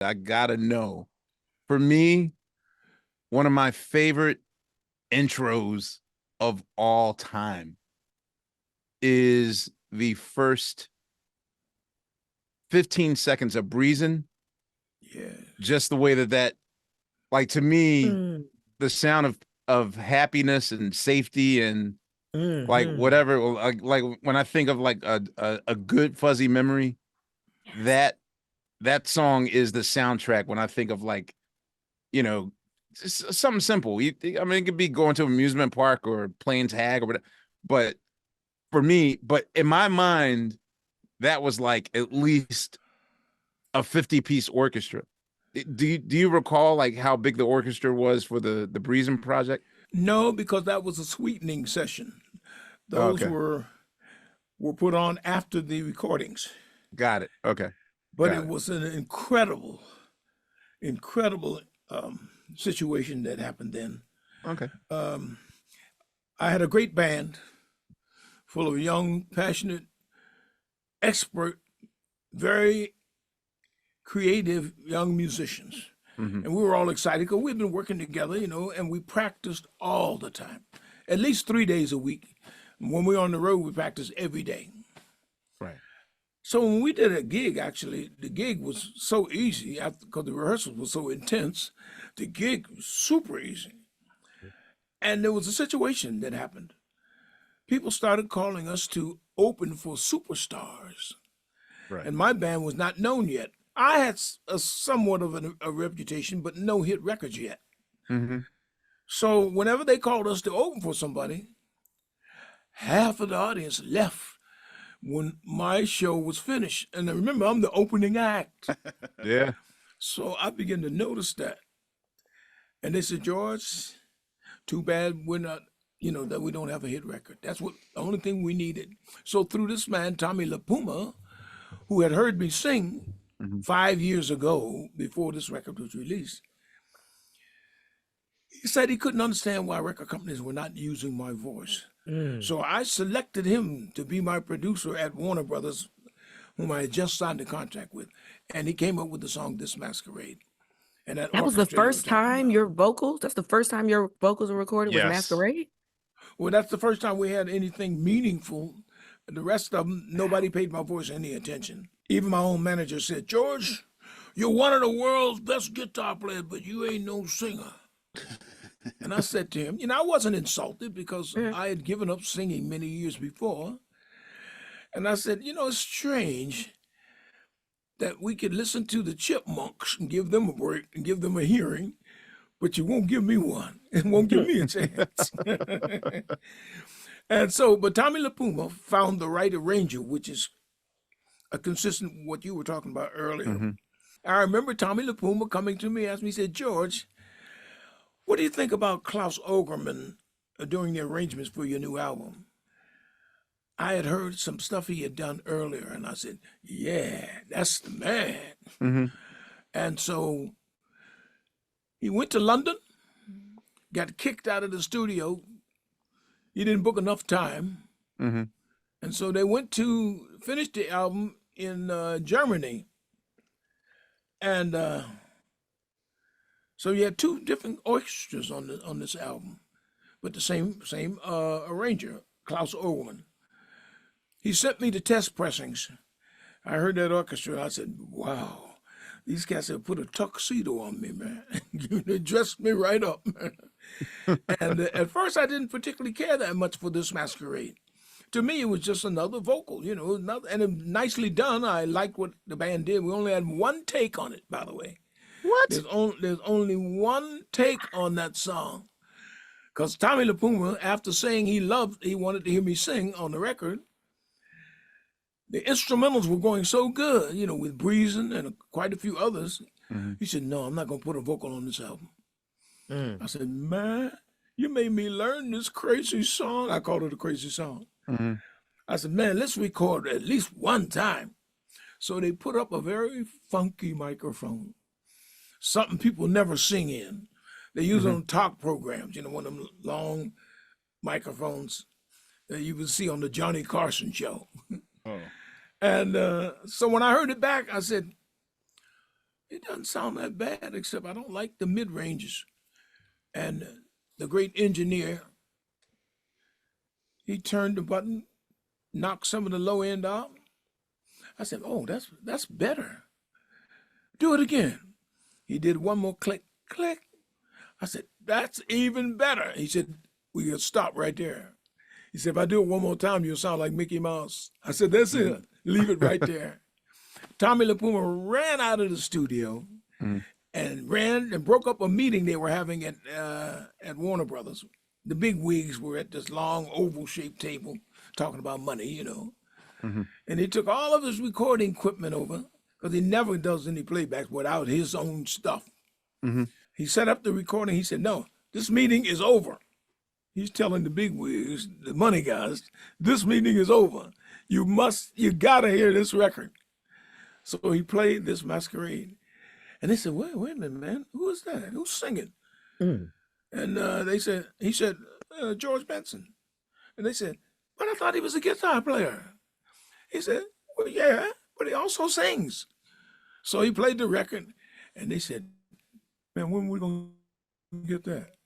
I gotta know. For me, one of my favorite intros of all time is the first 15 seconds of Breezin. Yeah. Just the way that like to me, Mm. the sound of happiness and safety and like Mhm. whatever, like when I think of like a good fuzzy memory, that song is the soundtrack when I think of like, you know, something simple. I mean, it could be going to an amusement park or playing tag or whatever, but for me, but in my mind, that was like at least a 50-piece orchestra. Do you recall like how big the orchestra was for the Breezin project? No, because that was a sweetening session. Those Okay, were put on after the recordings. got it. Okay, But got it it. was an incredible situation that happened then. Okay, I had a great band full of young, passionate, expert, very creative young musicians. hmm And we were all excited because we'd been working together, and we practiced all the time, at least 3 days a week. When we were on the road, we practiced every day. right. So when we did a gig, actually, the gig was so easy because the rehearsals were so intense. The gig was super easy. And there was a situation that happened. People started calling us to open for superstars. Right. And my band was not known yet. I had somewhat of a reputation, but no hit records yet. hmm So whenever they called us to open for somebody, half of the audience left when my show was finished. And I remember, I'm the opening act. Yeah. So I began to notice that. And they said, George, too bad we're not, that we don't have a hit record. That's the only thing we needed. So through this man, Tommy LaPuma, who had heard me sing hmm 5 years ago before this record was released, he said he couldn't understand why record companies were not using my voice. Mm. So I selected him to be my producer at Warner Brothers, whom I had just signed a contract with. And he came up with the song This Masquerade. And that That was the orchestra you were first talking time about. your vocals, that's the first time your vocals were recorded was Yes. Masquerade? Well, that's the first time we had anything meaningful. The rest of them, nobody paid my voice any attention. Even my own manager said, George, you're one of the world's best guitar players, but you ain't no singer. And I said to him, I wasn't insulted because Yeah. I had given up singing many years before. And I said, it's strange that we could listen to the Chipmunks and give them a break and give them a hearing, but you won't give me one and won't give me a chance. And so, but Tommy LaPuma found the right arranger, which is consistent with what you were talking about earlier. hmm I remember Tommy LaPuma coming to me, asked me, he said, George, what do you think about Klaus Ogerman doing the arrangements for your new album? I had heard some stuff he had done earlier, and I said, yeah, that's the man. hmm And so he went to London, got kicked out of the studio. He didn't book enough time. hmm And so they went to finish the album in Germany. And so you had two different orchestras on this album, but the same arranger, Klaus Owen. He sent me the test pressings. I heard that orchestra, and I said, wow, these cats have put a tuxedo on me, man. They dressed me right up, man. And at first, I didn't particularly care that much for this Masquerade. To me, it was just another vocal, and nicely done. I liked what the band did. We only had one take on it, by the way. What? There's only one take on that song. Because Tommy LaPuma, after saying he wanted to hear me sing on the record, the instrumentals were going so good, with Breezin and quite a few others. hmm He said, no, I'm not going to put a vocal on this album. Mm. I said, man, you made me learn this crazy song. I called it a crazy song. hmm I said, man, let's record at least one time. So they put up a very funky microphone, something people never sing in. They use it on talk programs, one of them long microphones that you would see on the Johnny Carson show. Oh. And so when I heard it back, I said, it doesn't sound that bad, except I don't like the mid ranges. And the great engineer, he turned the button, knocked some of the low end out. I said, "Oh, that's better. Do it again." He did one more click, click. I said, "That's even better." He said, "We can stop right there." He said, "If I do it one more time, you'll sound like Mickey Mouse." I said, "That's it. Leave it right there." Tommy LaPuma ran out of the studio and ran and broke up a meeting they were having at Warner Brothers. The big wigs were at this long oval-shaped table talking about money, you know. And he took all of his recording equipment over because he never does any playbacks without his own stuff. He set up the recording. He said, "No, this meeting is over." He's telling the big wigs, the money guys, "This meeting is over. You gotta hear this record." So he played this Masquerade. And they said, wait a minute, man. Who is that? Who's singing? And he said, George Benson. And they said, "But I thought he was a guitar player." He said, "Well, yeah, but he also sings." So he played the record, and they said, "Man, when are we going to get that?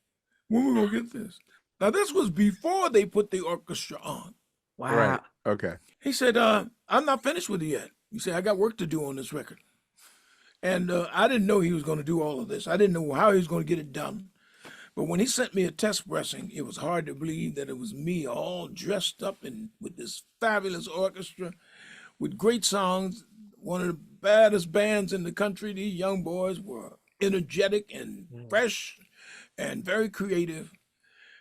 When are we going to get this?" Now, this was before they put the orchestra on. Wow. Right. Okay. He said, "I'm not finished with it yet." He said, "I got work to do on this record." And I didn't know he was going to do all of this. I didn't know how he was going to get it done. But when he sent me a test pressing, it was hard to believe that it was me all dressed up and with this fabulous orchestra with great songs, one of the baddest bands in the country. These young boys were energetic and fresh and very creative.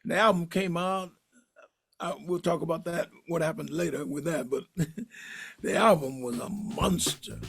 And the album came out. We'll talk about that, what happened later with that, but the album was a monster.